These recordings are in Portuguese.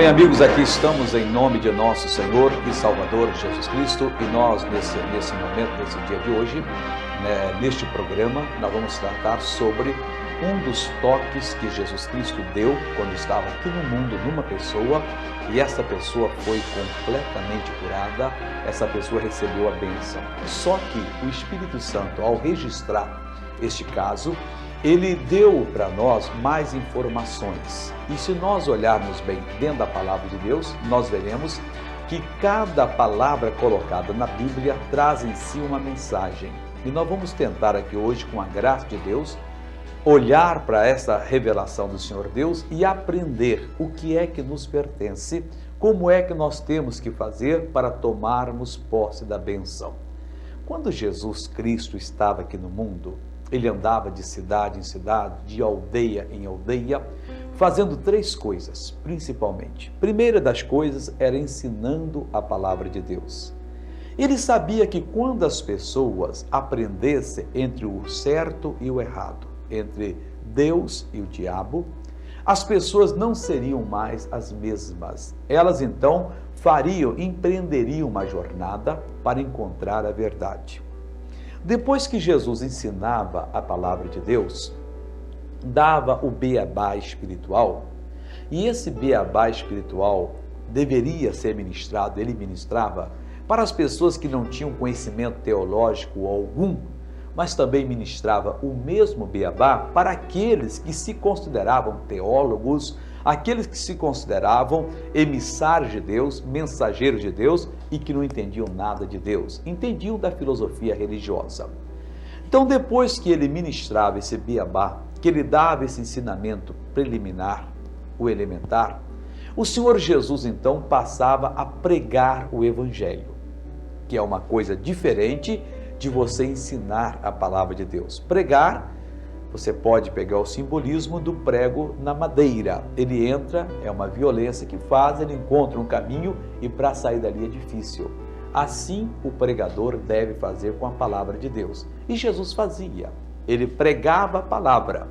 bem, amigos, aqui estamos em nome de nosso Senhor e Salvador Jesus Cristo, e nós, nesse momento, nesse dia de hoje, neste programa, nós vamos tratar sobre um dos toques que Jesus Cristo deu quando estava aqui no mundo numa pessoa, e essa pessoa foi completamente curada, essa pessoa recebeu a bênção. Só que o Espírito Santo, ao registrar este caso, ele deu para nós mais informações. E se nós olharmos bem dentro da palavra de Deus, nós veremos que cada palavra colocada na Bíblia traz em si uma mensagem. E nós vamos tentar aqui hoje, com a graça de Deus, olhar para essa revelação do Senhor Deus e aprender o que é que nos pertence, como é que nós temos que fazer para tomarmos posse da bênção. Quando Jesus Cristo estava aqui no mundo, ele andava de cidade em cidade, de aldeia em aldeia, fazendo três coisas, principalmente. A primeira das coisas era ensinando a palavra de Deus. Ele sabia que quando as pessoas aprendessem entre o certo e o errado, entre Deus e o diabo, as pessoas não seriam mais as mesmas. Elas então empreenderiam uma jornada para encontrar a verdade. Depois que Jesus ensinava a palavra de Deus, dava o beabá espiritual, e esse beabá espiritual deveria ser ministrado, ele ministrava para as pessoas que não tinham conhecimento teológico algum, mas também ministrava o mesmo beabá para aqueles que se consideravam teólogos, aqueles que se consideravam emissários de Deus, mensageiros de Deus e que não entendiam nada de Deus, entendiam da filosofia religiosa. Então, depois que ele ministrava esse beabá, que ele dava esse ensinamento preliminar, o elementar, o Senhor Jesus então passava a pregar o Evangelho, que é uma coisa diferente de você ensinar a palavra de Deus. Pregar, você pode pegar o simbolismo do prego na madeira. Ele entra, é uma violência que faz, ele encontra um caminho e para sair dali é difícil. Assim o pregador deve fazer com a palavra de Deus. E Jesus fazia. Ele pregava a palavra.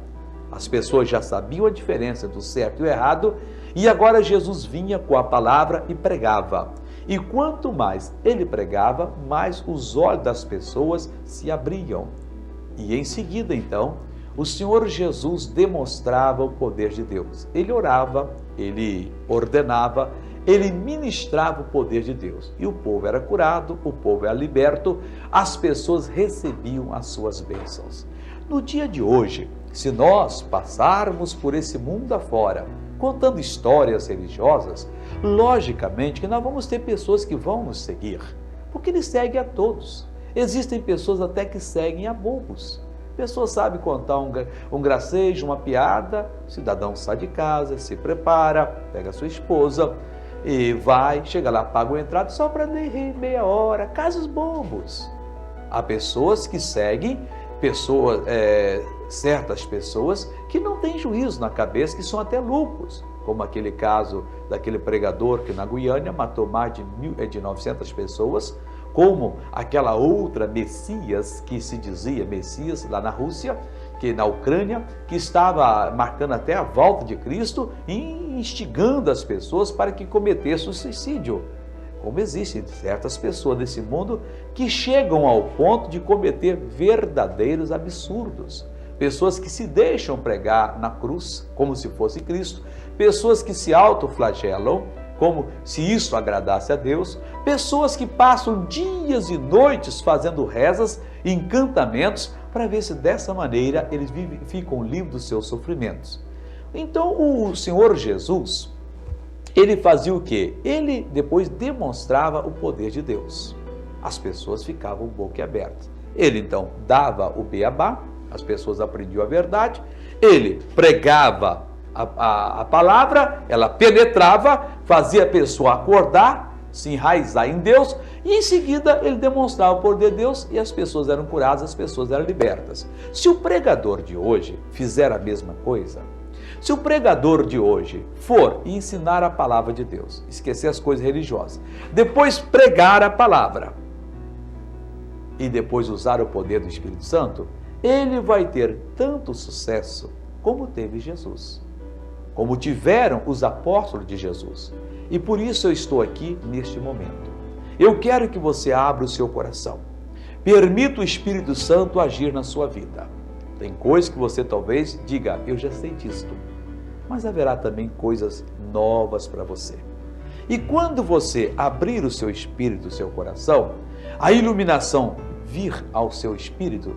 As pessoas já sabiam a diferença do certo e o errado, e agora Jesus vinha com a palavra e pregava. E quanto mais ele pregava, mais os olhos das pessoas se abriam. E em seguida, então, o Senhor Jesus demonstrava o poder de Deus. Ele orava, ele ordenava, ele ministrava o poder de Deus. E o povo era curado, o povo era liberto, as pessoas recebiam as suas bênçãos. No dia de hoje, se nós passarmos por esse mundo afora, contando histórias religiosas, logicamente que nós vamos ter pessoas que vão nos seguir, porque ele segue a todos. Existem pessoas até que seguem a bobos. A pessoa sabe contar um gracejo, uma piada, o cidadão sai de casa, se prepara, pega a sua esposa e vai, chega lá, paga o entrada só para rir meia hora, casos bobos. Há pessoas que seguem, certas pessoas que não têm juízo na cabeça, que são até loucos, como aquele caso daquele pregador que na Guiânia matou mais de 900 pessoas, como aquela outra Messias, que se dizia Messias lá na Rússia, que na Ucrânia, que estava marcando até a volta de Cristo e instigando as pessoas para que cometessem o suicídio. Como existem certas pessoas desse mundo que chegam ao ponto de cometer verdadeiros absurdos. Pessoas que se deixam pregar na cruz, como se fosse Cristo, pessoas que se autoflagelam, como se isso agradasse a Deus, pessoas que passam dias e noites fazendo rezas e encantamentos para ver se dessa maneira eles ficam livres dos seus sofrimentos. Então o Senhor Jesus, ele fazia o quê? Ele depois demonstrava o poder de Deus. As pessoas ficavam boquiabertas. Ele então dava o beabá, as pessoas aprendiam a verdade, ele pregava a palavra, ela penetrava, fazia a pessoa acordar, se enraizar em Deus, e em seguida ele demonstrava o poder de Deus e as pessoas eram curadas, as pessoas eram libertas. Se o pregador de hoje fizer a mesma coisa, se o pregador de hoje for ensinar a palavra de Deus, esquecer as coisas religiosas, depois pregar a palavra e depois usar o poder do Espírito Santo, ele vai ter tanto sucesso como teve Jesus. como tiveram os apóstolos de Jesus. E por isso eu estou aqui neste momento. Eu quero que você abra o seu coração. Permita o Espírito Santo agir na sua vida. Tem coisas que você talvez diga, eu já sei disto. Mas haverá também coisas novas para você. E quando você abrir o seu espírito, o seu coração, a iluminação vier ao seu espírito,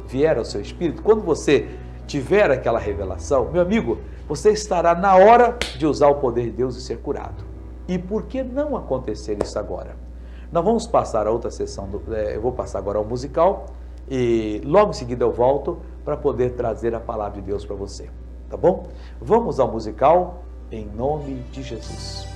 quando você tiver aquela revelação, meu amigo, você estará na hora de usar o poder de Deus e ser curado. E por que não acontecer isso agora? Nós vamos passar a outra sessão, eu vou passar agora ao musical e logo em seguida eu volto para poder trazer a palavra de Deus para você, tá bom? Vamos ao musical em nome de Jesus.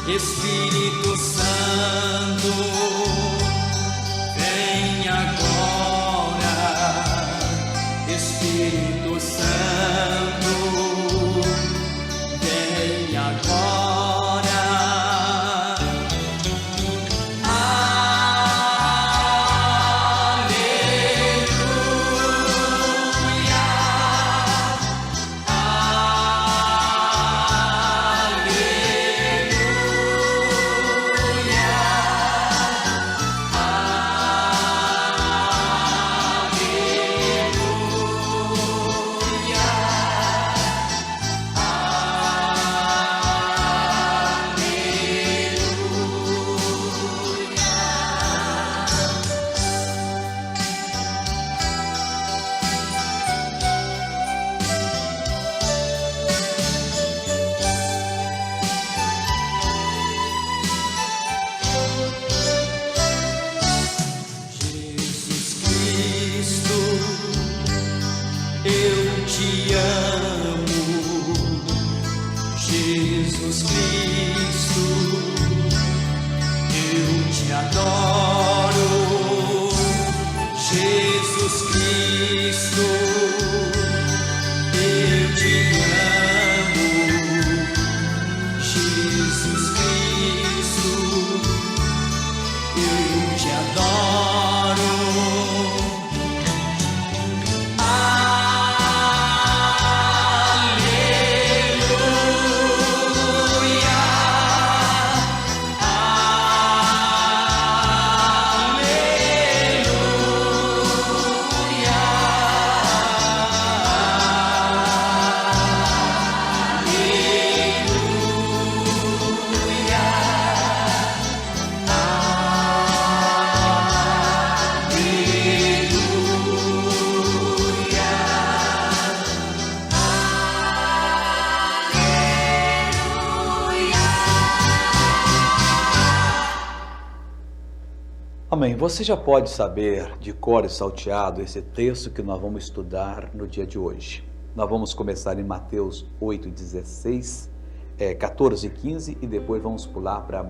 Espírito Santo, vem agora. Espírito Santo, vem agora. Eu te amo, Jesus Cristo, eu te adoro, Jesus Cristo, eu te amo, Jesus Cristo, eu te adoro. Amém. Você já pode saber de cor e salteado esse texto que nós vamos estudar no dia de hoje. Nós vamos começar em Mateus 8:16, 14 e 15 e depois vamos pular para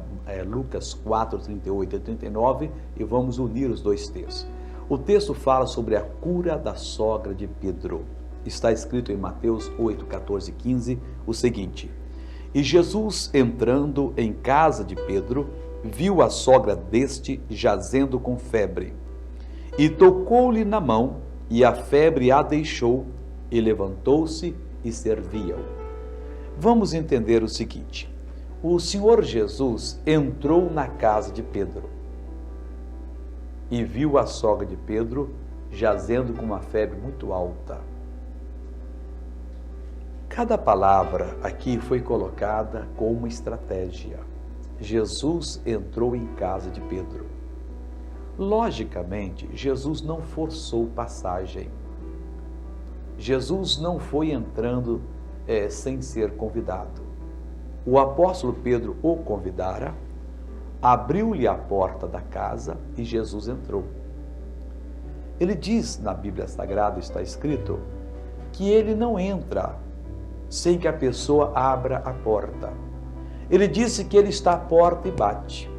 Lucas 4:38 e 39 e vamos unir os dois textos. O texto fala sobre a cura da sogra de Pedro. Está escrito em Mateus 8, 14 e 15 o seguinte: E Jesus, entrando em casa de Pedro, viu a sogra deste jazendo com febre. E tocou-lhe na mão, e a febre a deixou, e levantou-se e servia-o. Vamos entender o seguinte: o Senhor Jesus entrou na casa de Pedro e viu a sogra de Pedro jazendo com uma febre muito alta. Cada palavra aqui foi colocada com uma estratégia. Jesus entrou em casa de Pedro. Logicamente, Jesus não forçou passagem. Jesus não foi entrando sem ser convidado. O apóstolo Pedro o convidara, abriu-lhe a porta da casa e Jesus entrou. Ele diz na Bíblia Sagrada, está escrito, que ele não entra sem que a pessoa abra a porta. Ele disse que ele está à porta e bate.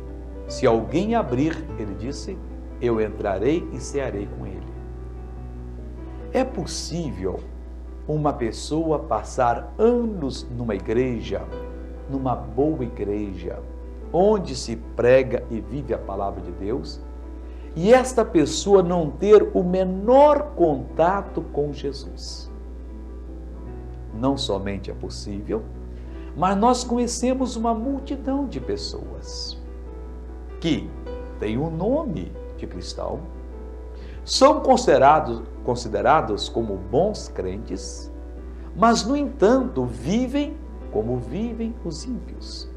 Se alguém abrir, ele disse, eu entrarei e cearei com ele. É possível uma pessoa passar anos numa igreja, numa boa igreja, onde se prega e vive a palavra de Deus, e esta pessoa não ter o menor contato com Jesus? Não somente é possível, mas nós conhecemos uma multidão de pessoas que têm o nome de cristão, são considerados como bons crentes, mas, no entanto, vivem como vivem os ímpios.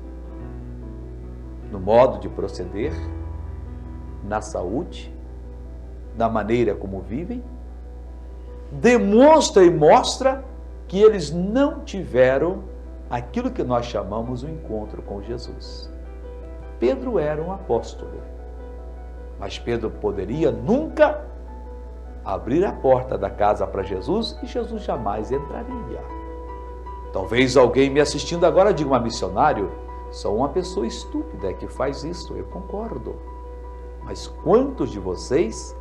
No modo de proceder, na saúde, na maneira como vivem, demonstra e mostra que eles não tiveram aquilo que nós chamamos o encontro com Jesus. Pedro era um apóstolo, mas Pedro poderia nunca abrir a porta da casa para Jesus e Jesus jamais entraria. Talvez alguém me assistindo agora diga, mas missionário, só uma pessoa estúpida que faz isso. Eu concordo. Mas quantos de vocês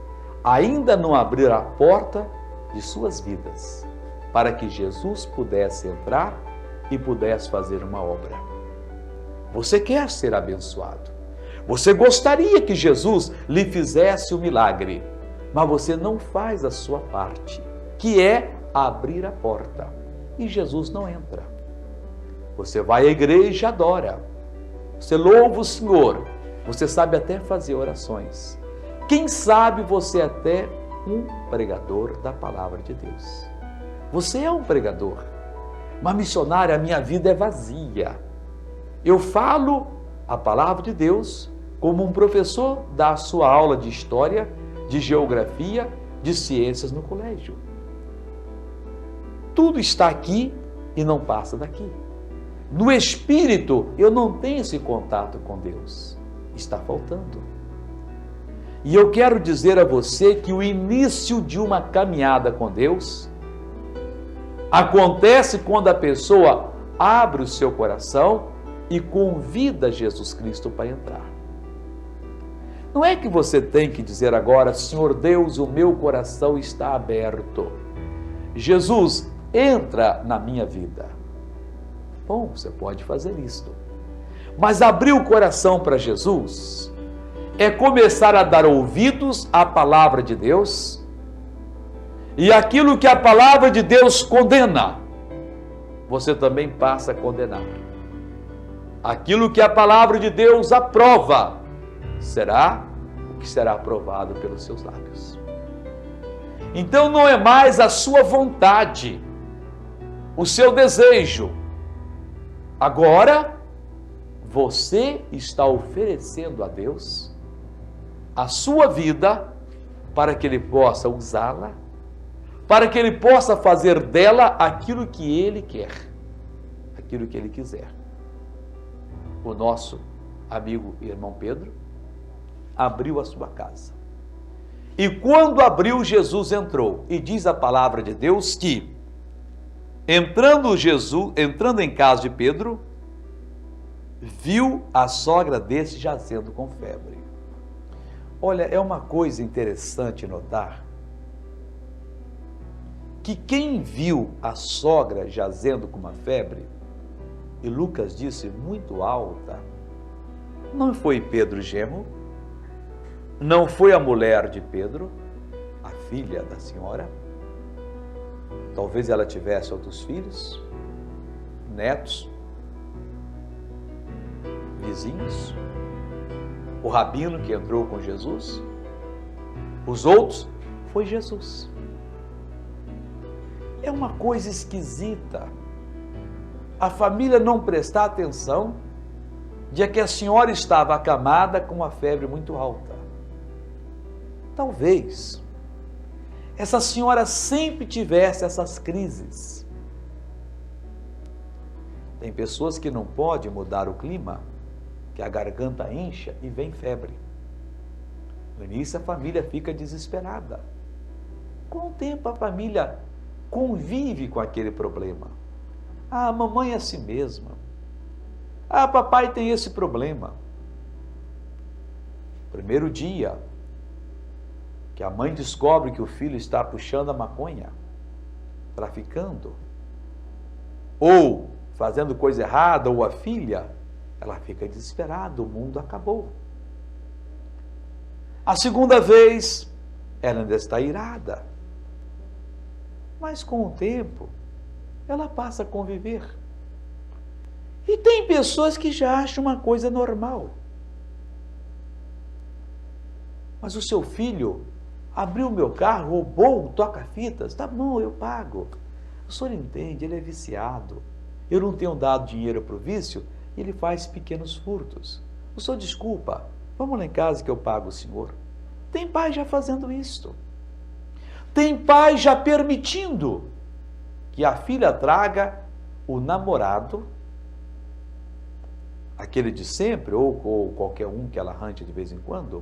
ainda não abriram a porta de suas vidas para que Jesus pudesse entrar e pudesse fazer uma obra? Você quer ser abençoado. Você gostaria que Jesus lhe fizesse o milagre, mas você não faz a sua parte, que é abrir a porta. E Jesus não entra. Você vai à igreja e adora. Você louva o Senhor. Você sabe até fazer orações. Quem sabe você é até um pregador da palavra de Deus. Você é um pregador. Mas missionário, a minha vida é vazia. Eu falo a palavra de Deus como um professor dá a sua aula de história, de geografia, de ciências no colégio. Tudo está aqui e não passa daqui. No espírito, eu não tenho esse contato com Deus. Está faltando. E eu quero dizer a você que o início de uma caminhada com Deus acontece quando a pessoa abre o seu coração e convida Jesus Cristo para entrar. Não é que você tem que dizer agora, Senhor Deus, o meu coração está aberto. Jesus, entra na minha vida. Bom, você pode fazer isto. Mas abrir o coração para Jesus é começar a dar ouvidos à palavra de Deus e aquilo que a palavra de Deus condena, você também passa a condenar. Aquilo que a palavra de Deus aprova será o que será aprovado pelos seus lábios. Então não é mais a sua vontade, o seu desejo. Agora, você está oferecendo a Deus a sua vida para que Ele possa usá-la, para que Ele possa fazer dela aquilo que Ele quer, aquilo que Ele quiser. O nosso amigo e irmão Pedro abriu a sua casa. E quando abriu, Jesus entrou. E diz a palavra de Deus que, entrando em casa de Pedro, viu a sogra desse jazendo com febre. Olha, é uma coisa interessante notar que quem viu a sogra jazendo com uma febre, e Lucas disse muito alta, não foi Pedro Gemo, não foi a mulher de Pedro, a filha da senhora. Talvez ela tivesse outros filhos, netos, vizinhos, o rabino que entrou com Jesus, os outros, foi Jesus. É uma coisa esquisita a família não prestar atenção de que a senhora estava acamada com uma febre muito alta. Talvez essa senhora sempre tivesse essas crises. Tem pessoas que não podem mudar o clima, que a garganta incha e vem febre. No início a família fica desesperada. Com o tempo a família convive com aquele problema. Ah, mamãe é assim mesma. Ah, papai tem esse problema. Primeiro dia que a mãe descobre que o filho está puxando a maconha, traficando, ou fazendo coisa errada, ou a filha, ela fica desesperada, o mundo acabou. A segunda vez, ela ainda está irada. Mas com o tempo, ela passa a conviver. E tem pessoas que já acham uma coisa normal. Mas o seu filho abriu o meu carro, roubou o toca-fitas, tá bom, eu pago. O senhor entende, ele é viciado. Eu não tenho dado dinheiro para o vício, e ele faz pequenos furtos. O senhor desculpa, vamos lá em casa que eu pago o senhor. Tem pai já fazendo isto. Tem pai já permitindo que a filha traga o namorado, aquele de sempre, ou qualquer um que ela arranje de vez em quando,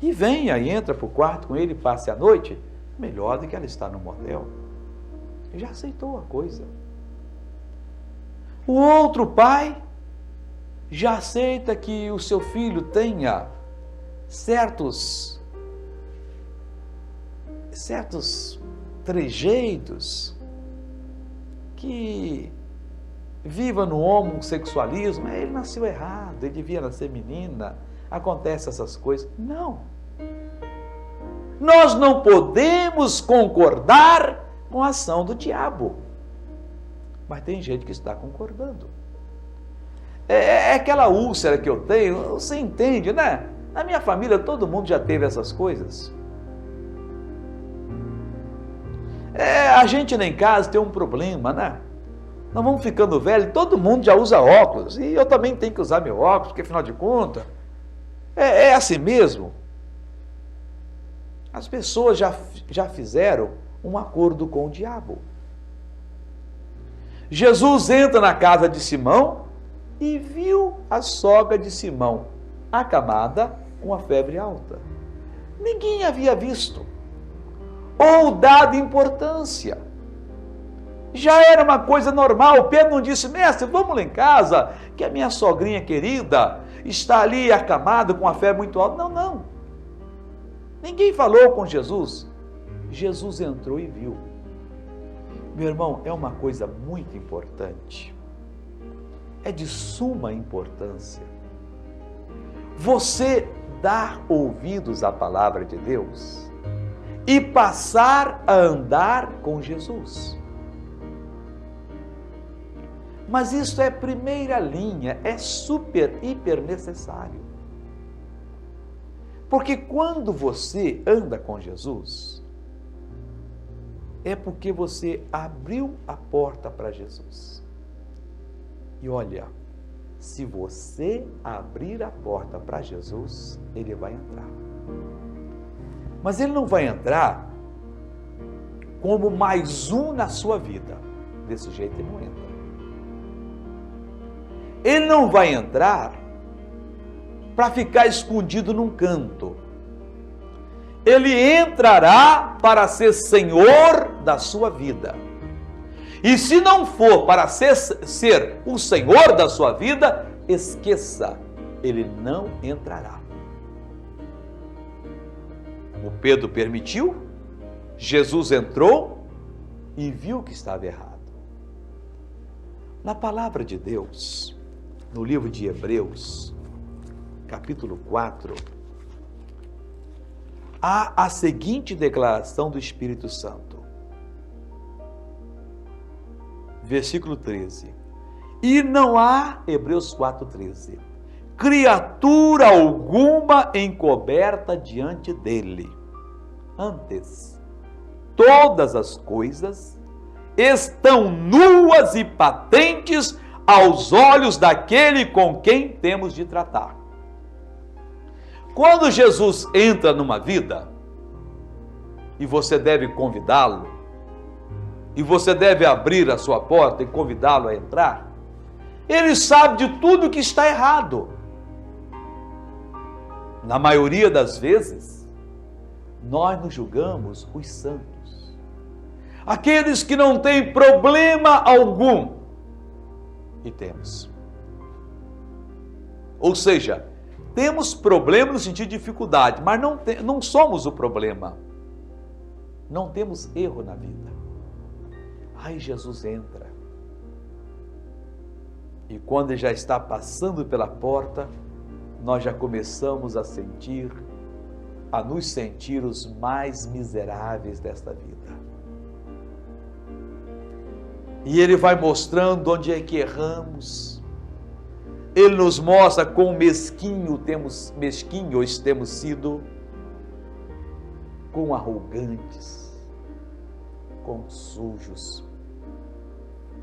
e venha e entra para o quarto com ele e passe a noite, melhor do que ela estar no motel. Ele já aceitou a coisa. O outro pai já aceita que o seu filho tenha certos trejeitos, que viva no homossexualismo. Ele nasceu errado, ele devia nascer menina, acontece essas coisas. Não. Nós não podemos concordar com a ação do diabo. Mas tem gente que está concordando. É aquela úlcera que eu tenho, você entende, né? Na minha família todo mundo já teve essas coisas. A gente lá em casa tem um problema, né? Nós vamos ficando velho, todo mundo já usa óculos, e eu também tenho que usar meu óculos, porque afinal de contas, é assim mesmo. As pessoas já fizeram um acordo com o diabo. Jesus entra na casa de Simão e viu a sogra de Simão acamada com a febre alta. Ninguém havia visto ou dado importância. Já era uma coisa normal. Pedro não disse: mestre, vamos lá em casa, que a minha sogrinha querida está ali acamada com a febre muito alta. Não, não. Ninguém falou com Jesus. Jesus entrou e viu. Meu irmão, é uma coisa muito importante. É de suma importância você dar ouvidos à palavra de Deus e passar a andar com Jesus. Mas isso é primeira linha, é super, hiper necessário. Porque quando você anda com Jesus, é porque você abriu a porta para Jesus. E olha, se você abrir a porta para Jesus, ele vai entrar. Mas ele não vai entrar como mais um na sua vida. Desse jeito ele não entra. Ele não vai entrar para ficar escondido num canto. Ele entrará para ser Senhor da sua vida. E se não for para ser o Senhor da sua vida, esqueça, ele não entrará. O Pedro permitiu, Jesus entrou e viu que estava errado. Na palavra de Deus, no livro de Hebreus, capítulo 4, há a seguinte declaração do Espírito Santo. Versículo 13. E não há, Hebreus 4:13, criatura alguma encoberta diante dele. Antes, todas as coisas estão nuas e patentes aos olhos daquele com quem temos de tratar. Quando Jesus entra numa vida, e você deve convidá-lo, e você deve abrir a sua porta e convidá-lo a entrar, ele sabe de tudo que está errado. Na maioria das vezes, nós nos julgamos os santos, aqueles que não têm problema algum, e temos. Ou seja, temos problema no sentido de dificuldade, mas não somos o problema. Não temos erro na vida. Aí Jesus entra. E quando ele já está passando pela porta, nós já começamos a nos sentir os mais miseráveis desta vida. E ele vai mostrando onde é que erramos. Ele nos mostra quão mesquinhos temos sido, quão arrogantes, quão sujos,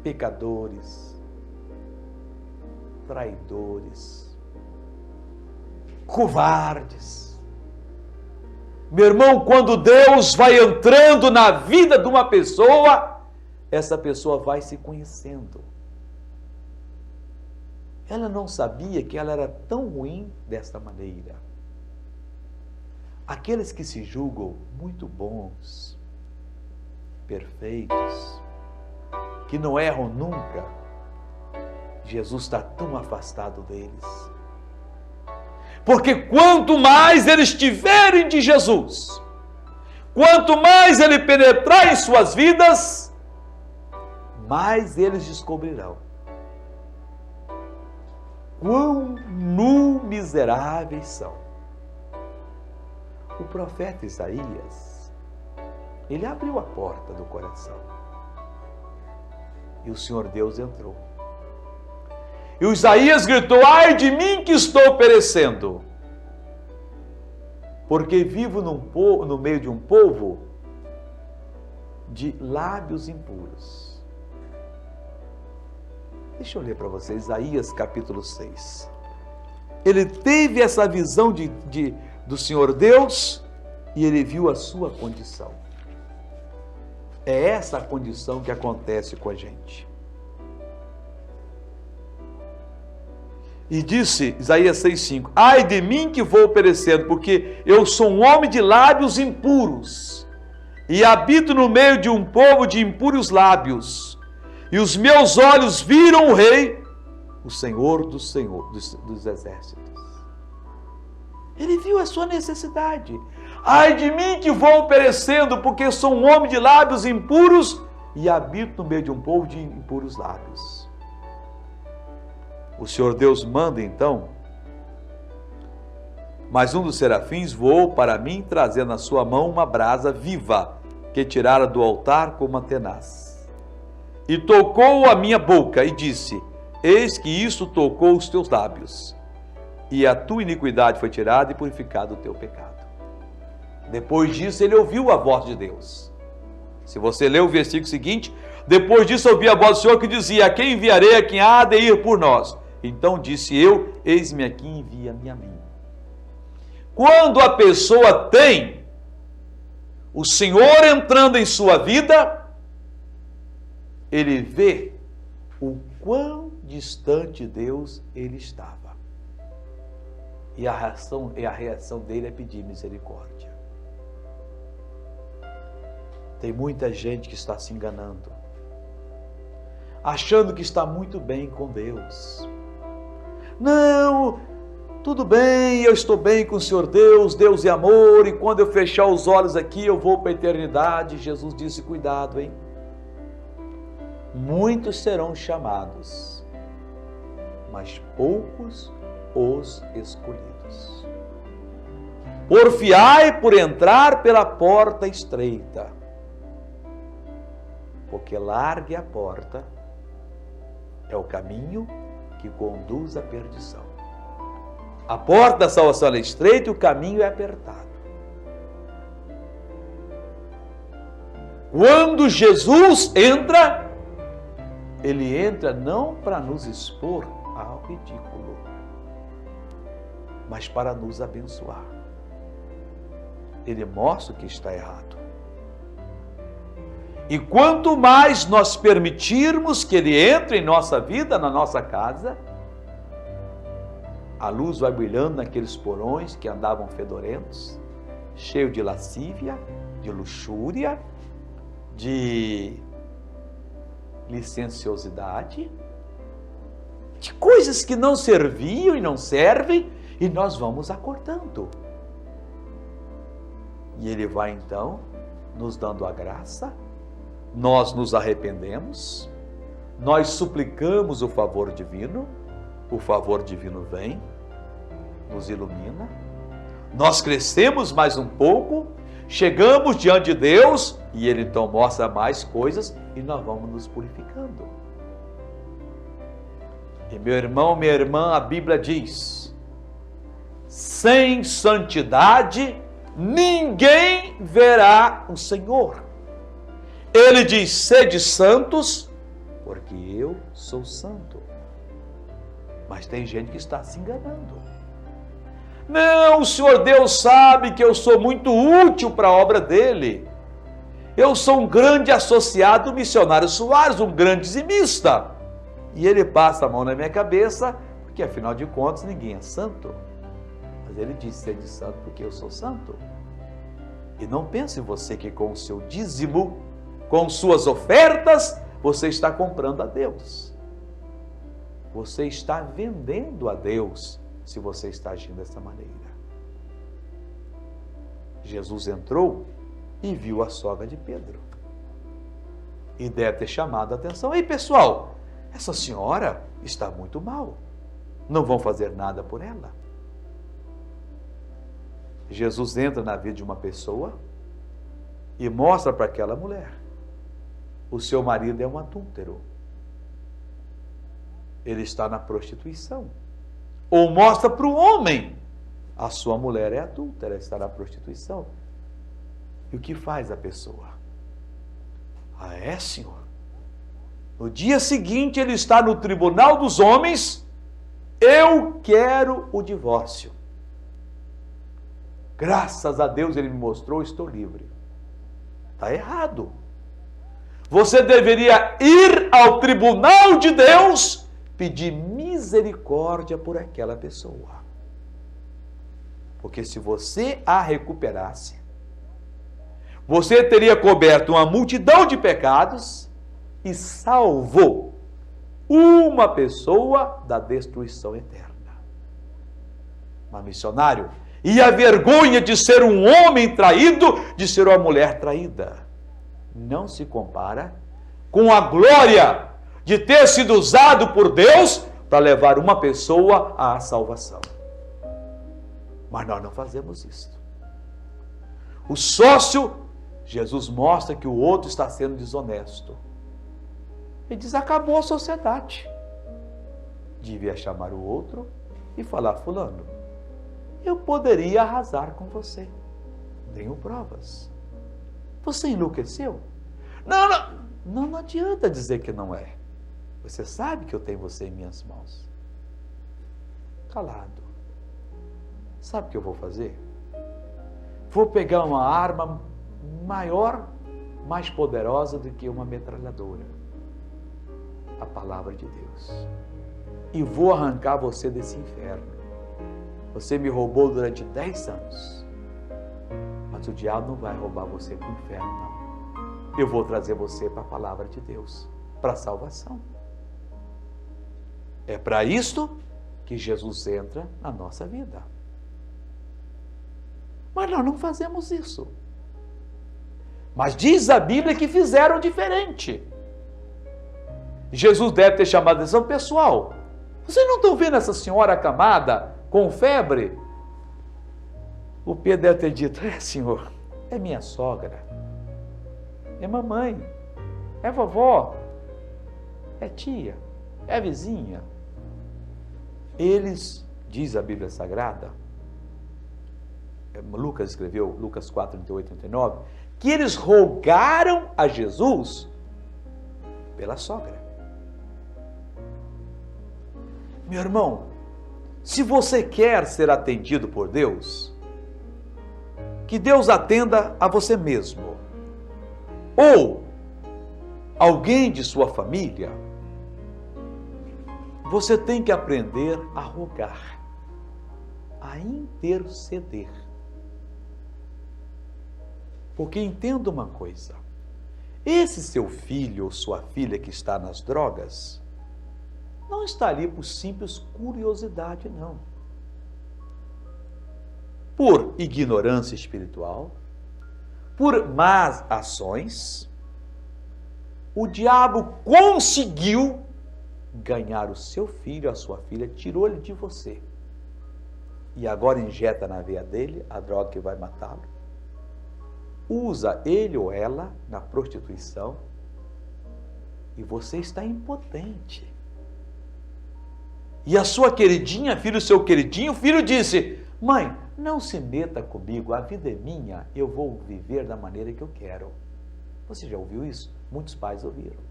pecadores, traidores, covardes. Meu irmão, quando Deus vai entrando na vida de uma pessoa, essa pessoa vai se conhecendo. Ela não sabia que ela era tão ruim desta maneira. Aqueles que se julgam muito bons, perfeitos, que não erram nunca, Jesus está tão afastado deles. Porque quanto mais eles tiverem de Jesus, quanto mais ele penetrar em suas vidas, mais eles descobrirão quão miseráveis são. O profeta Isaías, ele abriu a porta do coração. E o Senhor Deus entrou. E o Isaías gritou: ai de mim que estou perecendo, porque vivo no meio de um povo de lábios impuros. Deixa eu ler para vocês, Isaías capítulo 6. Ele teve essa visão do Senhor Deus e ele viu a sua condição. É essa a condição que acontece com a gente. E disse, Isaías 6,5, ai de mim que vou perecendo, porque eu sou um homem de lábios impuros, e habito no meio de um povo de impuros lábios. E os meus olhos viram o Rei, o Senhor dos exércitos. Ele viu a sua necessidade. Ai de mim que vou perecendo, porque sou um homem de lábios impuros e habito no meio de um povo de impuros lábios. O Senhor Deus manda então, mas um dos serafins voou para mim, trazendo na sua mão uma brasa viva, que tirara do altar com uma tenaz. E tocou a minha boca e disse, eis que isto tocou os teus lábios, e a tua iniquidade foi tirada e purificado o teu pecado. Depois disso ele ouviu a voz de Deus. Se você ler o versículo seguinte, depois disso ouvi a voz do Senhor que dizia, a quem enviarei, a quem há de ir por nós? Então disse eu, eis-me aqui, envia-me a mim. Quando a pessoa tem o Senhor entrando em sua vida, ele vê o quão distante de Deus ele estava. E a reação dele é pedir misericórdia. Tem muita gente que está se enganando, achando que está muito bem com Deus. Não, Tudo bem, eu estou bem com o Senhor Deus, Deus é amor, e quando eu fechar os olhos aqui, eu vou para a eternidade. Jesus disse, cuidado, hein? Muitos serão chamados, mas poucos os escolhidos. Porfiai por entrar pela porta estreita, porque larga é a porta, é o caminho que conduz à perdição. A porta da salvação é estreita e o caminho é apertado. Quando Jesus entra, ele entra não para nos expor ao ridículo, mas para nos abençoar. Ele mostra o que está errado. E quanto mais nós permitirmos que ele entre em nossa vida, na nossa casa, a luz vai brilhando naqueles porões que andavam fedorentos, cheios de lascívia, de luxúria, de licenciosidade, de coisas que não serviam e não servem, e nós vamos acordando. E ele vai então nos dando a graça, nós nos arrependemos, nós suplicamos o favor divino vem, nos ilumina, nós crescemos mais um pouco, chegamos diante de Deus e ele então mostra mais coisas e nós vamos nos purificando. E meu irmão, minha irmã, a Bíblia diz, sem santidade ninguém verá o Senhor. Ele diz, sede santos, porque eu sou santo. Mas tem gente que está se enganando. Não, o Senhor Deus sabe que eu sou muito útil para a obra dele. Eu sou um grande associado missionário Soares, um grande dizimista. E ele passa a mão na minha cabeça, porque afinal de contas ninguém é santo. Mas ele diz, sede santo porque eu sou santo. E não pense você que com o seu dízimo, com suas ofertas, você está comprando a Deus. Você está vendendo a Deus se você está agindo dessa maneira. Jesus entrou e viu a sogra de Pedro. E deve ter chamado a atenção. Ei, pessoal, essa senhora está muito mal. Não vão fazer nada por ela. Jesus entra na vida de uma pessoa e mostra para aquela mulher: o seu marido é um adúltero. Ele está na prostituição. Ou mostra para o homem: a sua mulher é adúltera, está na prostituição. E o que faz a pessoa? Ah, é, senhor? No dia seguinte ele está no tribunal dos homens: eu quero o divórcio. Graças a Deus ele me mostrou, estou livre. Está errado. Você deveria ir ao tribunal de Deus, pedir misericórdia por aquela pessoa. Porque se você a recuperasse, você teria coberto uma multidão de pecados e salvou uma pessoa da destruição eterna. Mas, missionário, e a vergonha de ser um homem traído, de ser uma mulher traída, não se compara com a glória de ter sido usado por Deus para levar uma pessoa à salvação. Mas nós não fazemos isso. O sócio, Jesus mostra que o outro está sendo desonesto. Ele diz: acabou a sociedade. Devia chamar o outro e falar: fulano, eu poderia arrasar com você. Tenho provas. Você enlouqueceu? Não adianta dizer que não é. Você sabe que eu tenho você em minhas mãos. Calado. Sabe o que eu vou fazer? Vou pegar uma arma maior, mais poderosa do que uma metralhadora. A palavra de Deus. E vou arrancar você desse inferno. Você me roubou durante 10 anos. Mas o diabo não vai roubar você para o inferno, não. Eu vou trazer você para a palavra de Deus, para a salvação. É para isto que Jesus entra na nossa vida. Mas nós não fazemos isso. Mas diz a Bíblia que fizeram diferente. Jesus deve ter chamado a atenção, pessoal, vocês não estão vendo essa senhora acamada, com febre? O Pedro deve ter dito, senhor, é minha sogra, é mamãe, é vovó, é tia, é vizinha. Eles, diz a Bíblia Sagrada, Lucas escreveu, Lucas 4, 38, 39, que eles rogaram a Jesus pela sogra. Meu irmão, se você quer ser atendido por Deus, que Deus atenda a você mesmo, ou alguém de sua família, você tem que aprender a rogar, a interceder. Porque entenda uma coisa, esse seu filho ou sua filha que está nas drogas, não está ali por simples curiosidade, não. Por ignorância espiritual, por más ações, o diabo conseguiu ganhar o seu filho, a sua filha, tirou ele de você. E agora injeta na veia dele a droga que vai matá-lo. Usa ele ou ela na prostituição. E você está impotente. E a sua queridinha, filho, o seu queridinho, o filho disse, mãe, não se meta comigo, a vida é minha, eu vou viver da maneira que eu quero. Você já ouviu isso? Muitos pais ouviram.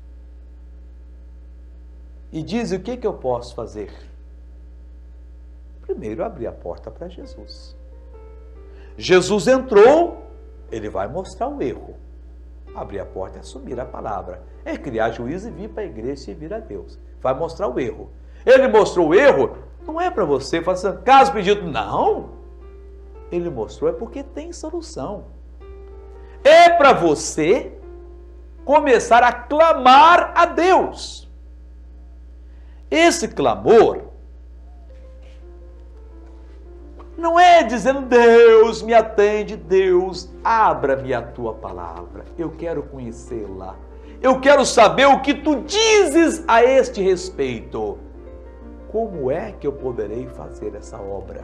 E diz, o que eu posso fazer? Primeiro, abrir a porta para Jesus. Jesus entrou, ele vai mostrar o erro. Abrir a porta é assumir a palavra. É criar juízo e vir para a igreja e servir a Deus. Vai mostrar o erro. Ele mostrou o erro, não é para você fazer caso pedido, não. Ele mostrou, é porque tem solução. É para você começar a clamar a Deus. Esse clamor não é dizendo, Deus me atende, Deus, abra-me a tua palavra, eu quero conhecê-la, eu quero saber o que tu dizes a este respeito. Como é que eu poderei fazer essa obra?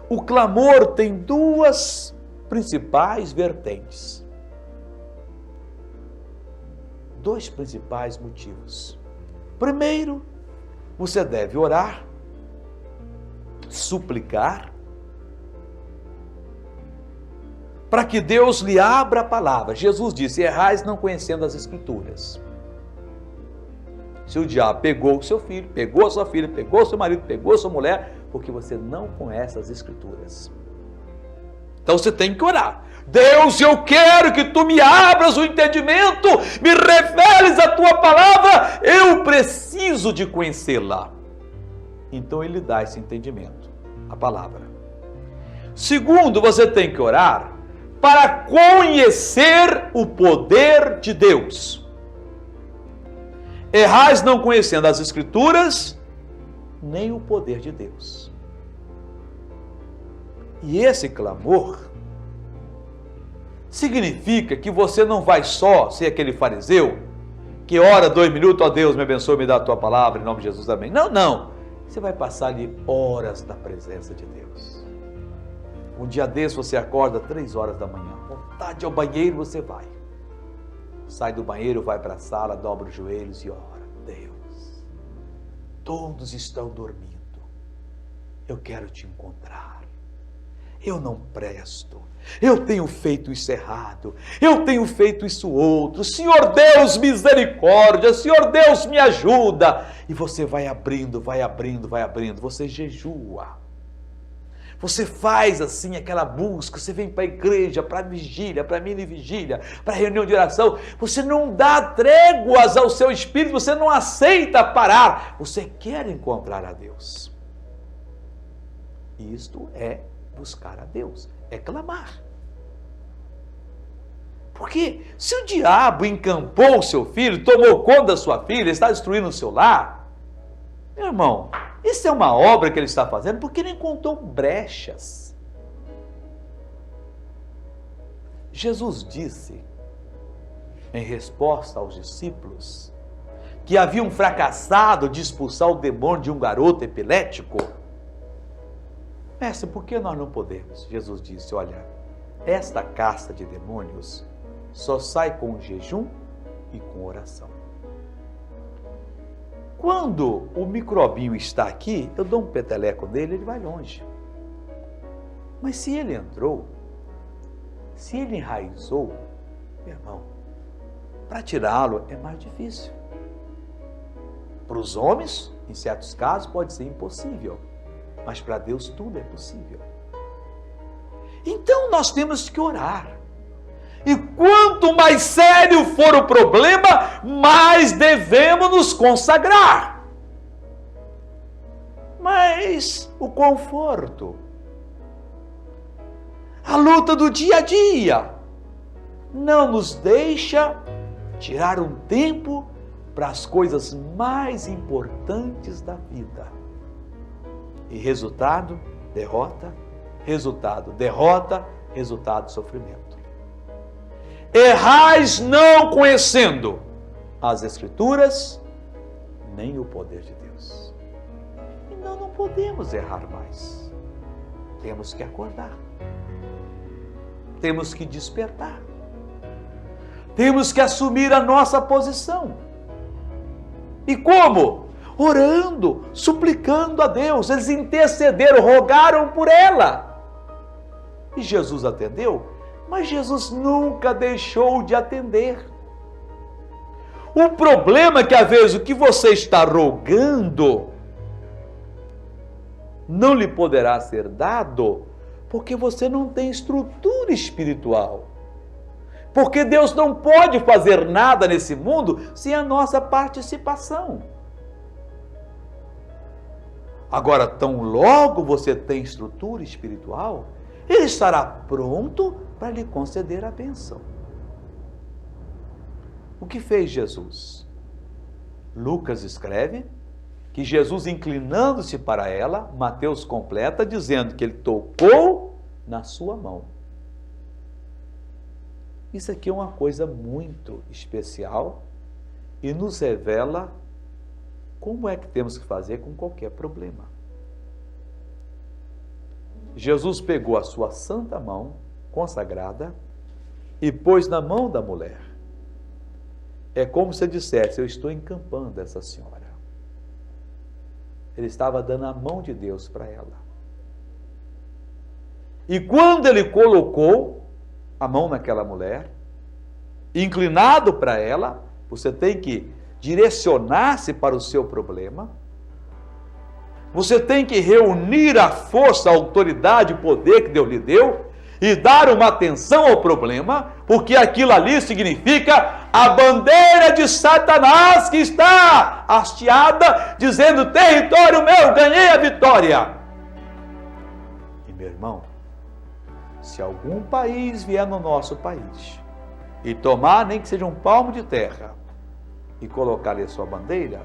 O clamor tem duas principais vertentes. Dois principais motivos. Primeiro, você deve orar, suplicar, para que Deus lhe abra a palavra. Jesus disse, errais não conhecendo as Escrituras. Se o diabo pegou o seu filho, pegou a sua filha, pegou o seu marido, pegou a sua mulher, porque você não conhece as Escrituras. Então você tem que orar. Deus, eu quero que tu me abras o entendimento, me reveles a tua palavra, eu preciso de conhecê-la. Então ele dá esse entendimento, a palavra. Segundo, você tem que orar para conhecer o poder de Deus. Errais não conhecendo as Escrituras, nem o poder de Deus. E esse clamor significa que você não vai só ser aquele fariseu que ora 2 minutos, ó Deus, me abençoe, me dá a tua palavra, em nome de Jesus, amém. Não, não. Você vai passar ali horas na presença de Deus. Um dia desse você acorda 3 horas da manhã, vontade ao banheiro, você vai. Sai do banheiro, vai para a sala, dobra os joelhos e ora. Deus, todos estão dormindo. Eu quero te encontrar. Eu não presto. Eu tenho feito isso errado. Eu tenho feito isso outro. Senhor Deus, misericórdia. Senhor Deus, me ajuda. E você vai abrindo, vai abrindo, vai abrindo. Você jejua. Você faz assim aquela busca, você vem para a igreja, para a vigília, para a mini vigília, para a reunião de oração, você não dá tréguas ao seu espírito, você não aceita parar, você quer encontrar a Deus. Isto é buscar a Deus, é clamar. Porque se o diabo encampou o seu filho, tomou conta da sua filha, está destruindo o seu lar, meu irmão, isso é uma obra que ele está fazendo porque ele encontrou brechas. Jesus disse, em resposta aos discípulos, que haviam fracassado de expulsar o demônio de um garoto epilético. Mestre, por que nós não podemos? Jesus disse, olha, esta casta de demônios só sai com jejum e com oração. Quando o microbinho está aqui, eu dou um peteleco nele, ele vai longe. Mas se ele entrou, se ele enraizou, meu irmão, para tirá-lo é mais difícil. Para os homens, em certos casos, pode ser impossível. Mas para Deus tudo é possível. Então nós temos que orar. E quanto mais sério for o problema, mais devemos nos consagrar. Mas o conforto, a luta do dia a dia, não nos deixa tirar um tempo para as coisas mais importantes da vida. E resultado, derrota, resultado, derrota, resultado, sofrimento. Errais não conhecendo as Escrituras, nem o poder de Deus. E nós não podemos errar mais. Temos que acordar. Temos que despertar. Temos que assumir a nossa posição. E como? Orando, suplicando a Deus. Eles intercederam, rogaram por ela. E Jesus atendeu? Mas Jesus nunca deixou de atender. O problema é que às vezes o que você está rogando não lhe poderá ser dado porque você não tem estrutura espiritual. Porque Deus não pode fazer nada nesse mundo sem a nossa participação. Agora, tão logo você tem estrutura espiritual, Ele estará pronto para lhe conceder a bênção. O que fez Jesus? Lucas escreve que Jesus, inclinando-se para ela, Mateus completa, dizendo que ele tocou na sua mão. Isso aqui é uma coisa muito especial e nos revela como é que temos que fazer com qualquer problema. Jesus pegou a sua santa mão consagrada e pôs na mão da mulher. É como se dissesse, eu estou encampando essa senhora. Ele estava dando a mão de Deus para ela. E quando ele colocou a mão naquela mulher, inclinado para ela, você tem que direcionar-se para o seu problema, você tem que reunir a força, a autoridade, o poder que Deus lhe deu e dar uma atenção ao problema, porque aquilo ali significa a bandeira de Satanás que está hasteada, dizendo, território meu, ganhei a vitória. E meu irmão, se algum país vier no nosso país e tomar nem que seja um palmo de terra e colocar ali a sua bandeira,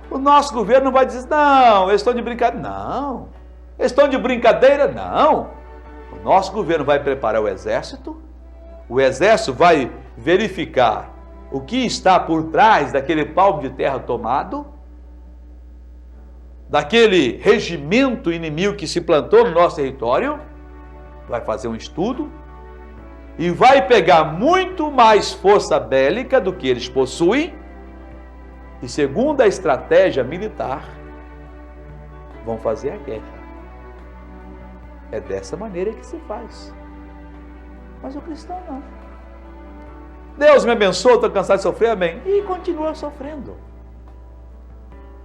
o nosso governo não vai dizer, não, eles estão de brincadeira. Não, eles estão de brincadeira, não. O nosso governo vai preparar o exército vai verificar o que está por trás daquele palmo de terra tomado, daquele regimento inimigo que se plantou no nosso território, vai fazer um estudo e vai pegar muito mais força bélica do que eles possuem e, segundo a estratégia militar, vão fazer a guerra. É dessa maneira que se faz. Mas o cristão não. Deus me abençoe, estou cansado de sofrer, amém. E continua sofrendo.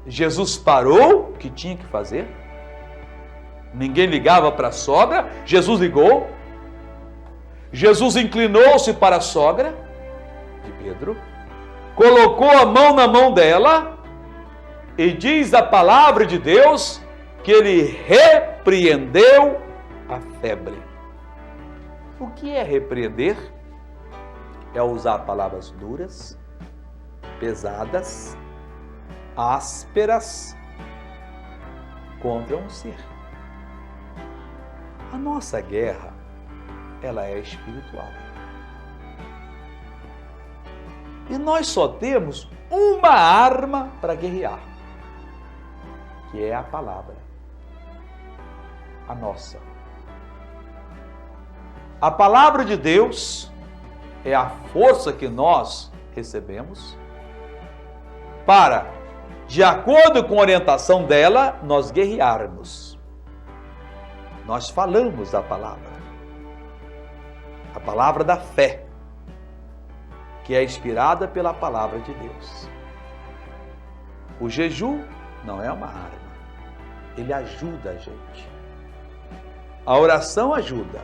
Jesus parou o que tinha que fazer. Ninguém ligava para a sogra, Jesus ligou. Jesus inclinou-se para a sogra de Pedro, colocou a mão na mão dela e diz a palavra de Deus que ele repreendeu a febre. O que é repreender? é usar palavras duras, pesadas, ásperas contra um ser. A nossa guerra, ela é espiritual. E nós só temos uma arma para guerrear, que é a palavra, a nossa. A palavra de Deus é a força que nós recebemos para, de acordo com a orientação dela, nós guerrearmos. Nós falamos a palavra da fé, que é inspirada pela palavra de Deus. O jejum não é uma arma, ele ajuda a gente. A oração ajuda.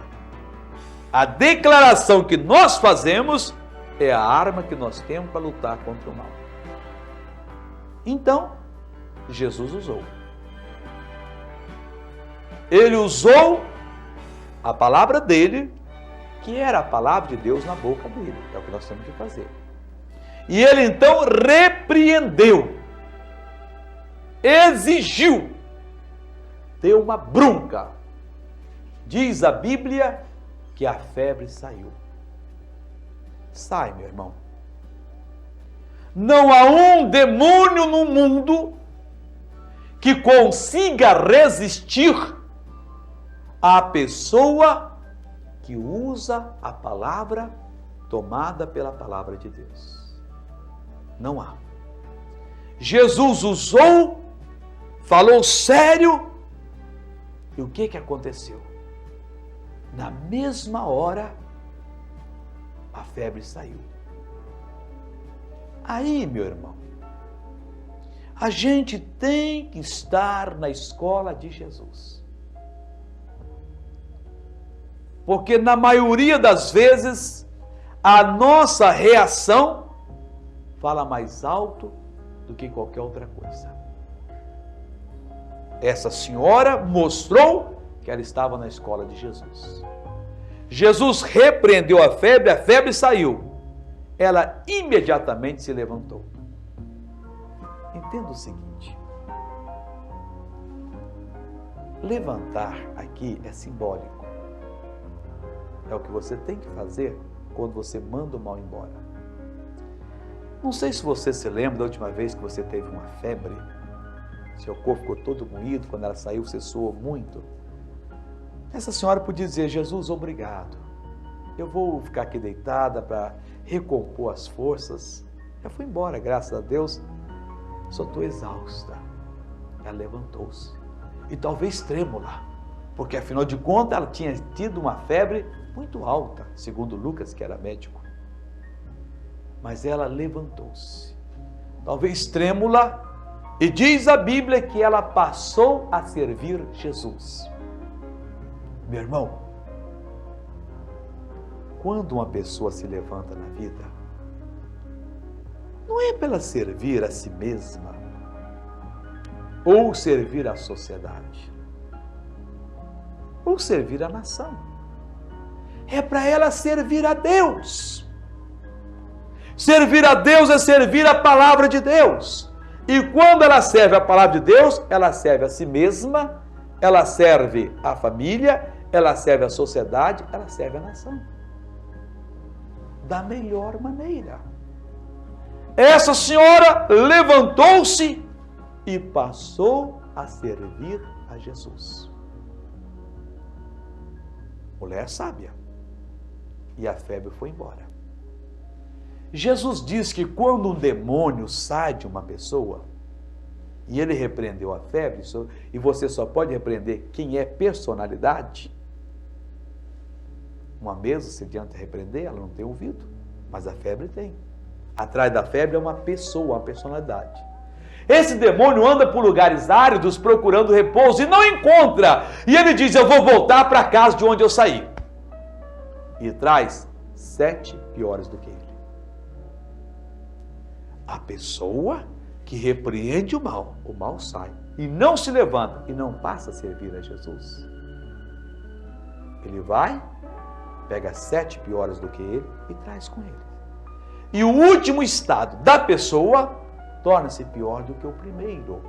A declaração que nós fazemos é a arma que nós temos para lutar contra o mal. Então, Jesus usou. Ele usou a palavra dele, que era a palavra de Deus na boca dele. É o que nós temos que fazer. E ele então repreendeu, exigiu, deu uma bronca. Diz a Bíblia que a febre saiu. Sai, meu irmão. Não há um demônio no mundo que consiga resistir à pessoa que usa a palavra tomada pela palavra de Deus. Não há. Jesus usou, falou sério, e o que aconteceu? Na mesma hora, a febre saiu. Aí, meu irmão, a gente tem que estar na escola de Jesus. Porque na maioria das vezes, a nossa reação fala mais alto do que qualquer outra coisa. Essa senhora mostrou que ela estava na escola de Jesus. Jesus repreendeu a febre saiu. Ela imediatamente se levantou. Entenda o seguinte: levantar aqui é simbólico. É o que você tem que fazer quando você manda o mal embora. Não sei se você se lembra da última vez que você teve uma febre. Seu corpo ficou todo moído, quando ela saiu você suou muito. Essa senhora podia dizer: Jesus, obrigado. Eu vou ficar aqui deitada para recompor as forças. Já fui embora, graças a Deus. Só estou exausta. Ela levantou-se. E talvez trêmula, porque afinal de contas ela tinha tido uma febre muito alta, segundo Lucas, que era médico. Mas ela levantou-se, talvez trêmula, e diz a Bíblia que ela passou a servir Jesus. Meu irmão, quando uma pessoa se levanta na vida, não é para ela servir a si mesma ou servir a sociedade ou servir a nação. É para ela servir a Deus. Servir a Deus é servir a palavra de Deus. E quando ela serve a palavra de Deus, ela serve a si mesma, ela serve a família, ela serve a sociedade, ela serve a nação. Da melhor maneira. Essa senhora levantou-se e passou a servir a Jesus. Mulher sábia. E a febre foi embora. Jesus diz que quando um demônio sai de uma pessoa, e ele repreendeu a febre, e você só pode repreender quem é personalidade. Uma mesa, se adianta repreender, ela não tem ouvido, mas a febre tem. Atrás da febre é uma pessoa, uma personalidade. Esse demônio anda por lugares áridos procurando repouso e não encontra. E ele diz: eu vou voltar para a casa de onde eu saí. E traz 7 piores do que ele. A pessoa que repreende o mal sai. E não se levanta e não passa a servir a Jesus. Ele vai, pega 7 piores do que ele e traz com ele. E o último estado da pessoa torna-se pior do que o primeiro.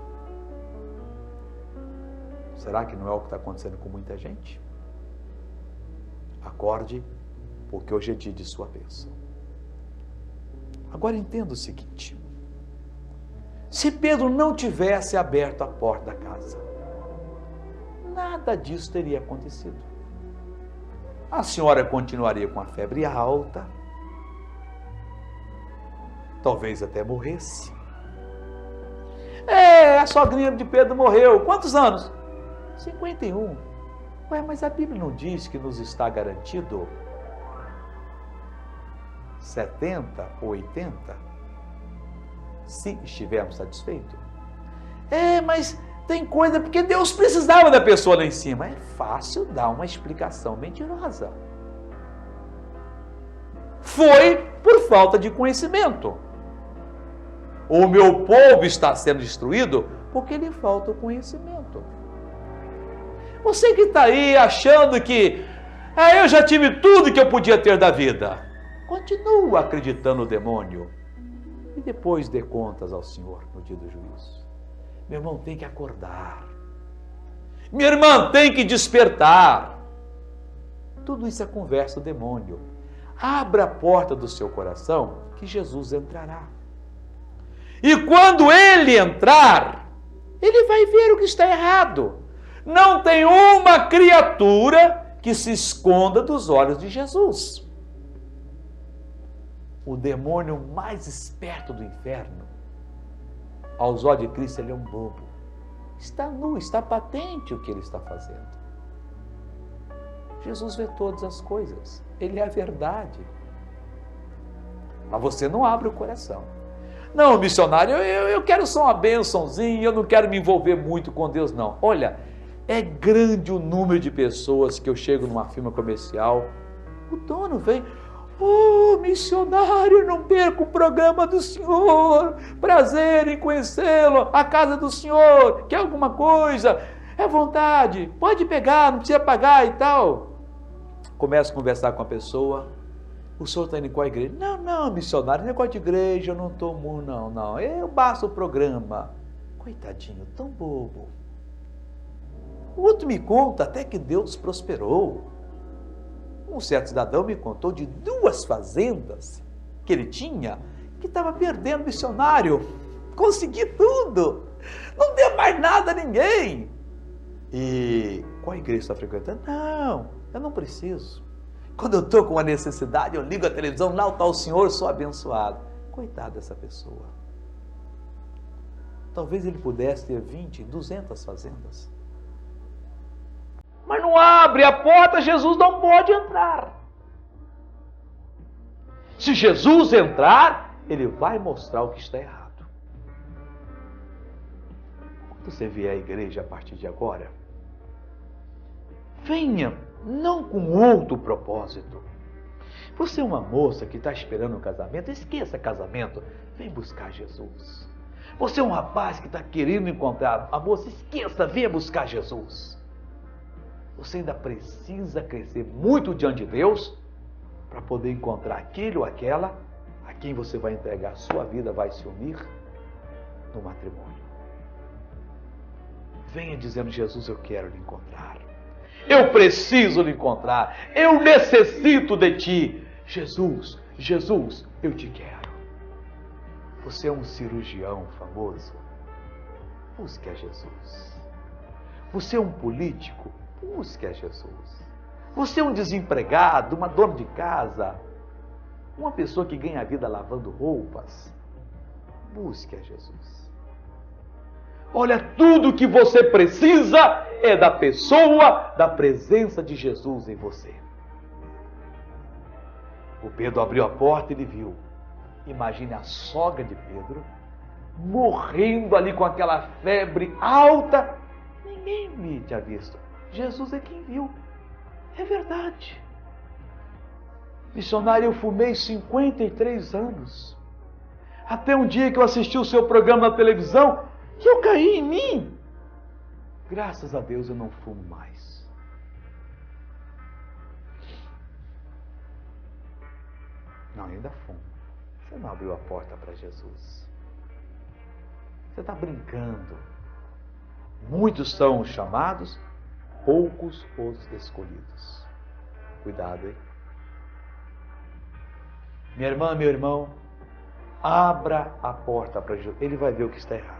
Será que não é o que está acontecendo com muita gente? Acorde, porque hoje é dia de sua bênção. Agora entenda o seguinte: se Pedro não tivesse aberto a porta da casa, nada disso teria acontecido. A senhora continuaria com a febre alta, talvez até morresse. A sogrinha de Pedro morreu. Quantos anos? 51. Ué, mas a Bíblia não diz que nos está garantido 70 ou 80? Se estivermos satisfeitos. Mas tem coisa, porque Deus precisava da pessoa lá em cima. É fácil dar uma explicação mentirosa. Foi por falta de conhecimento. O meu povo está sendo destruído porque lhe falta o conhecimento. Você que está aí achando que eu já tive tudo que eu podia ter da vida, continua acreditando no demônio e depois dê contas ao Senhor no dia do juízo. Meu irmão tem que acordar. Minha irmã tem que despertar. Tudo isso é conversa do demônio. Abra a porta do seu coração que Jesus entrará. E quando ele entrar, ele vai ver o que está errado. Não tem uma criatura que se esconda dos olhos de Jesus. O demônio mais esperto do inferno, aos olhos de Cristo, ele é um bobo. Está nu, está patente o que ele está fazendo. Jesus vê todas as coisas. Ele é a verdade. Mas você não abre o coração. Não, missionário, eu quero só uma bênçãozinha, eu não quero me envolver muito com Deus, não. Olha, é grande o número de pessoas que eu chego numa firma comercial, o dono vem: missionário, não perca o programa do senhor, prazer em conhecê-lo, a casa do senhor, quer alguma coisa, é vontade, pode pegar, não precisa pagar e tal. Começo a conversar com a pessoa: o senhor está indo em qual igreja? Não, missionário, negócio de igreja, eu não estou muito, não, eu basto o programa. Coitadinho, tão bobo. O outro me conta até que Deus prosperou. Um certo cidadão me contou de 2 fazendas que ele tinha, que estava perdendo missionário. Consegui tudo, não deu mais nada a ninguém. E qual igreja está frequentando? Não, eu não preciso. Quando eu estou com uma necessidade, eu ligo a televisão, lá está o senhor, sou abençoado. Coitado dessa pessoa. Talvez ele pudesse ter 20, 200 fazendas. Mas não abre a porta, Jesus não pode entrar. Se Jesus entrar, ele vai mostrar o que está errado. Quando você vier à igreja a partir de agora, venha não com outro propósito. Você é uma moça que está esperando um casamento, esqueça casamento, vem buscar Jesus. Você é um rapaz que está querendo encontrar a moça, esqueça, venha buscar Jesus. Você ainda precisa crescer muito diante de Deus para poder encontrar aquele ou aquela a quem você vai entregar a sua vida, vai se unir no matrimônio. Venha dizendo: Jesus, eu quero lhe encontrar. Eu preciso lhe encontrar. Eu necessito de ti. Jesus, Jesus, eu te quero. Você é um cirurgião famoso. Busque a Jesus. Você é um político. Busque a Jesus. Você é um desempregado, uma dona de casa, uma pessoa que ganha a vida lavando roupas. Busque a Jesus. Olha, tudo que você precisa é da pessoa, da presença de Jesus em você. O Pedro abriu a porta e ele viu. Imagine a sogra de Pedro morrendo ali com aquela febre alta. Ninguém me tinha visto. Jesus é quem viu. É verdade. Missionário, eu fumei 53 anos. Até um dia que eu assisti o seu programa na televisão e eu caí em mim. Graças a Deus eu não fumo mais. Não, ainda fumo. Você não abriu a porta para Jesus. Você está brincando. Muitos são os chamados, poucos os escolhidos. Cuidado, hein? Minha irmã, meu irmão, abra a porta para Jesus. Ele vai ver o que está errado.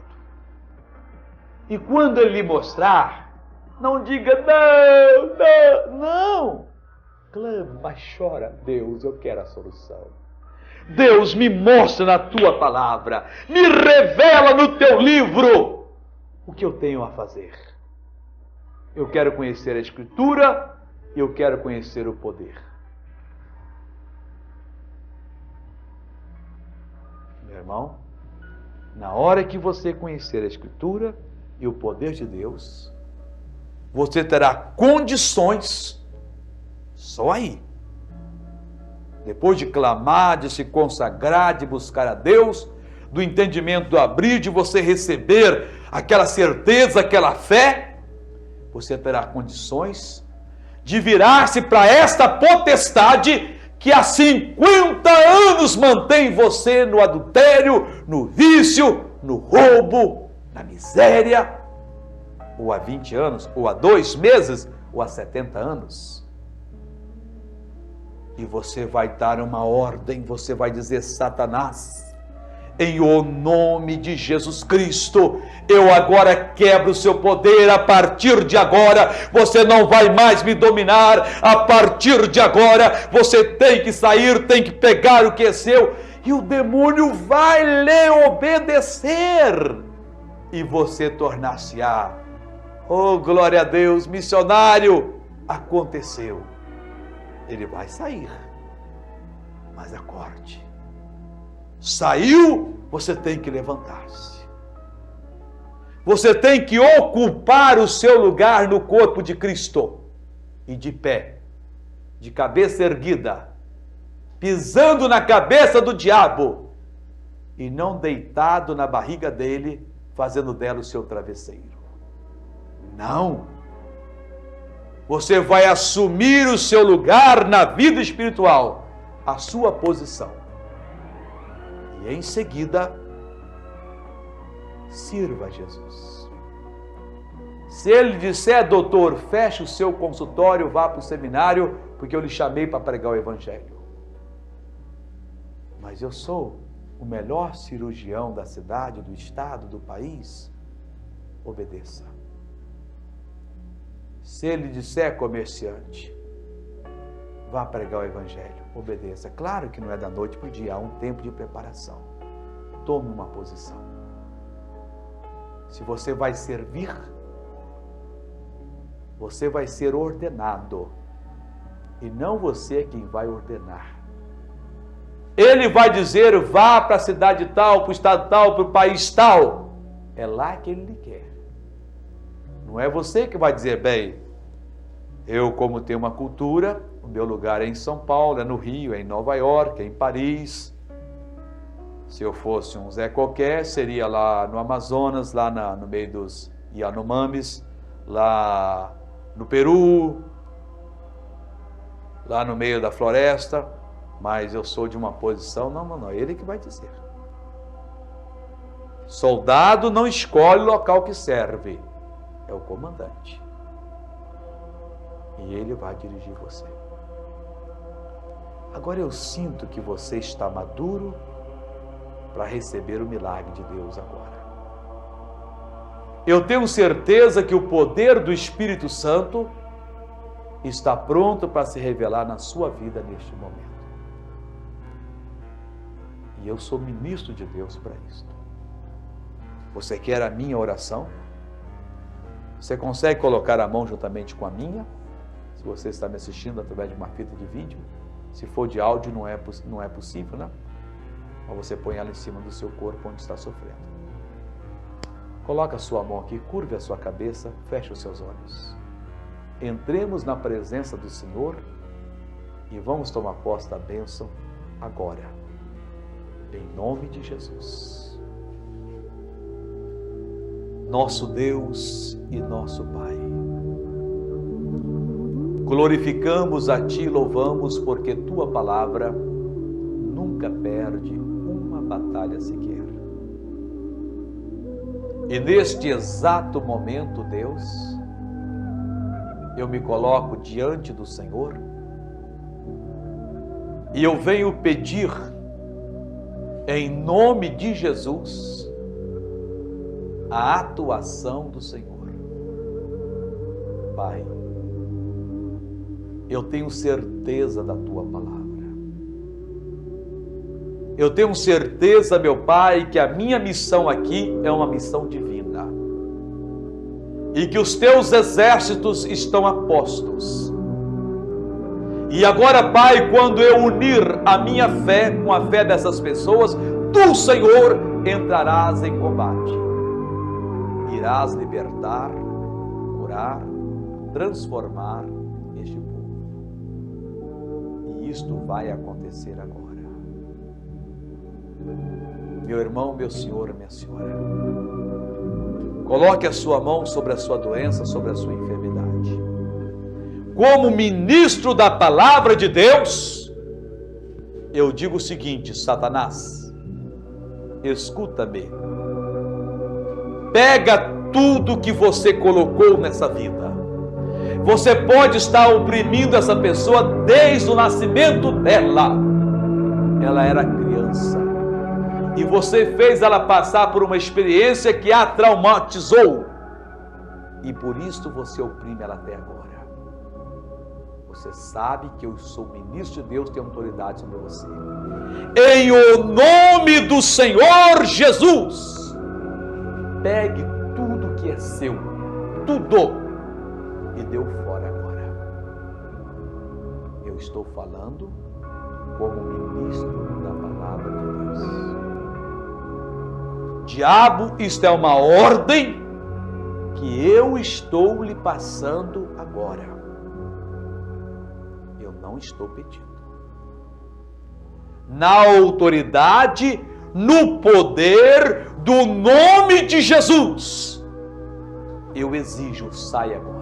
E quando ele lhe mostrar, não diga não, não, não. Clama, mas chora. Deus, eu quero a solução. Deus, me mostra na tua palavra. Me revela no teu livro o que eu tenho a fazer. Eu quero conhecer a Escritura e eu quero conhecer o poder. Meu irmão, na hora que você conhecer a Escritura e o poder de Deus, você terá condições, só aí, depois de clamar, de se consagrar, de buscar a Deus, do entendimento do abrir, de você receber aquela certeza, aquela fé, você terá condições de virar-se para esta potestade que há 50 anos mantém você no adultério, no vício, no roubo, na miséria, ou há 20 anos, ou há 2 meses, ou há 70 anos. E você vai dar uma ordem, você vai dizer: Satanás, em o nome de Jesus Cristo, eu agora quebro o seu poder. A partir de agora, você não vai mais me dominar. A partir de agora, você tem que sair, tem que pegar o que é seu. E o demônio vai lhe obedecer. E você tornar-se-á, oh glória a Deus, missionário. Aconteceu. Ele vai sair, mas acorde. Saiu, você tem que levantar-se. Você tem que ocupar o seu lugar no corpo de Cristo. E de pé, de cabeça erguida, pisando na cabeça do diabo, e não deitado na barriga dele, fazendo dela o seu travesseiro. Não. Você vai assumir o seu lugar na vida espiritual, a sua posição. E em seguida, sirva a Jesus. Se ele disser: doutor, feche o seu consultório, vá para o seminário, porque eu lhe chamei para pregar o Evangelho. Mas eu sou o melhor cirurgião da cidade, do estado, do país. Obedeça. Se ele disser: comerciante, vá pregar o Evangelho, obedeça. Claro que não é da noite para o dia, há um tempo de preparação. Tome uma posição. Se você vai servir, você vai ser ordenado, e não você é quem vai ordenar. Ele vai dizer: vá para a cidade tal, para o estado tal, para o país tal. É lá que ele lhe quer. Não é você que vai dizer: bem, eu, como tenho uma cultura, o meu lugar é em São Paulo, é no Rio, é em Nova York, é em Paris. Se eu fosse um Zé qualquer, seria lá no Amazonas, lá no meio dos Yanomamis, lá no Peru, lá no meio da floresta. Mas eu sou de uma posição, não, é ele que vai dizer. Soldado não escolhe o local que serve, é o comandante. E ele vai dirigir você. Agora eu sinto que você está maduro para receber o milagre de Deus agora. Eu tenho certeza que o poder do Espírito Santo está pronto para se revelar na sua vida neste momento. E eu sou ministro de Deus para isso. Você quer a minha oração? Você consegue colocar a mão juntamente com a minha? Se você está me assistindo através de uma fita de vídeo. Se for de áudio, não é possível, né? Mas você põe ela em cima do seu corpo onde está sofrendo. Coloca a sua mão aqui, curve a sua cabeça, feche os seus olhos. Entremos na presença do Senhor e vamos tomar posse da bênção agora. Em nome de Jesus. Nosso Deus e nosso Pai, glorificamos a Ti, louvamos, porque Tua palavra nunca perde batalha sequer. E neste exato momento, Deus, eu me coloco diante do Senhor e eu venho pedir, em nome de Jesus, a atuação do Senhor. Pai, eu tenho certeza da Tua palavra. Eu tenho certeza, meu Pai, que a minha missão aqui é uma missão divina. E que os Teus exércitos estão a postos. E agora, Pai, quando eu unir a minha fé com a fé dessas pessoas, Tu, Senhor, entrarás em combate. Irás libertar, curar, transformar este povo. E isto vai acontecer agora. Meu irmão, meu senhor, minha senhora, coloque a sua mão sobre a sua doença, sobre a sua enfermidade. Como ministro da palavra de Deus, eu digo o seguinte: Satanás, escuta-me. Pega tudo que você colocou nessa vida. Você pode estar oprimindo essa pessoa desde o nascimento dela. Ela era criança. E você fez ela passar por uma experiência que a traumatizou. E por isso você oprime ela até agora. Você sabe que eu sou ministro de Deus, tenho autoridade sobre você. Em o nome do Senhor Jesus, pegue tudo que é seu, tudo, e deu fora agora. Eu estou falando como ministro da palavra de Deus. Diabo, isto é uma ordem que eu estou lhe passando agora. Eu não estou pedindo. Na autoridade, no poder do nome de Jesus, eu exijo, saia agora.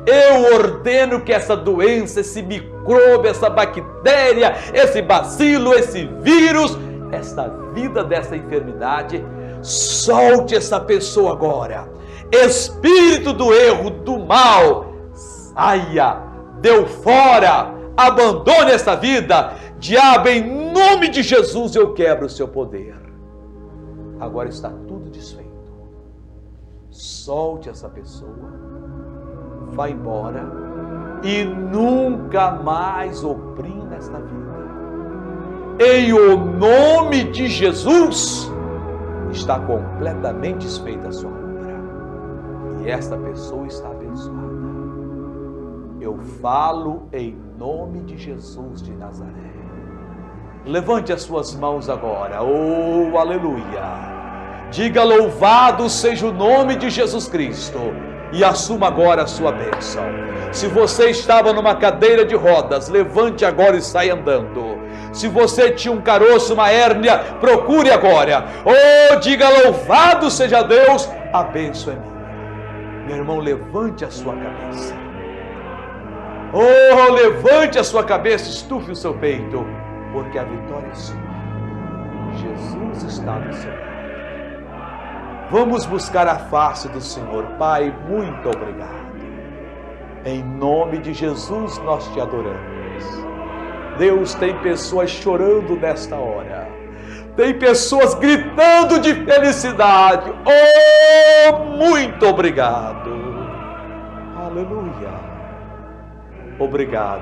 Eu ordeno que essa doença, esse micróbio, essa bactéria, esse bacilo, esse vírus, esta vida dessa enfermidade, solte essa pessoa agora. Espírito do erro, do mal, saia, deu fora, abandone essa vida. Diabo, em nome de Jesus, eu quebro o seu poder. Agora está tudo desfeito. Solte essa pessoa, vá embora e nunca mais oprima esta vida. Em o nome de Jesus, está completamente desfeita a sua obra. E esta pessoa está abençoada. Eu falo em nome de Jesus de Nazaré. Levante as suas mãos agora. Oh, aleluia. Diga: louvado seja o nome de Jesus Cristo. E assuma agora a sua bênção. Se você estava numa cadeira de rodas, levante agora e saia andando. Se você tinha um caroço, uma hérnia, procure agora. Oh, diga: louvado seja Deus, a bênção é minha. Meu irmão, levante a sua cabeça. Oh, levante a sua cabeça, estufe o seu peito, porque a vitória é sua. Jesus está no seu lado. Vamos buscar a face do Senhor. Pai, muito obrigado. Em nome de Jesus nós te adoramos. Deus, tem pessoas chorando nesta hora. Tem pessoas gritando de felicidade. Oh, muito obrigado. Aleluia. Obrigado.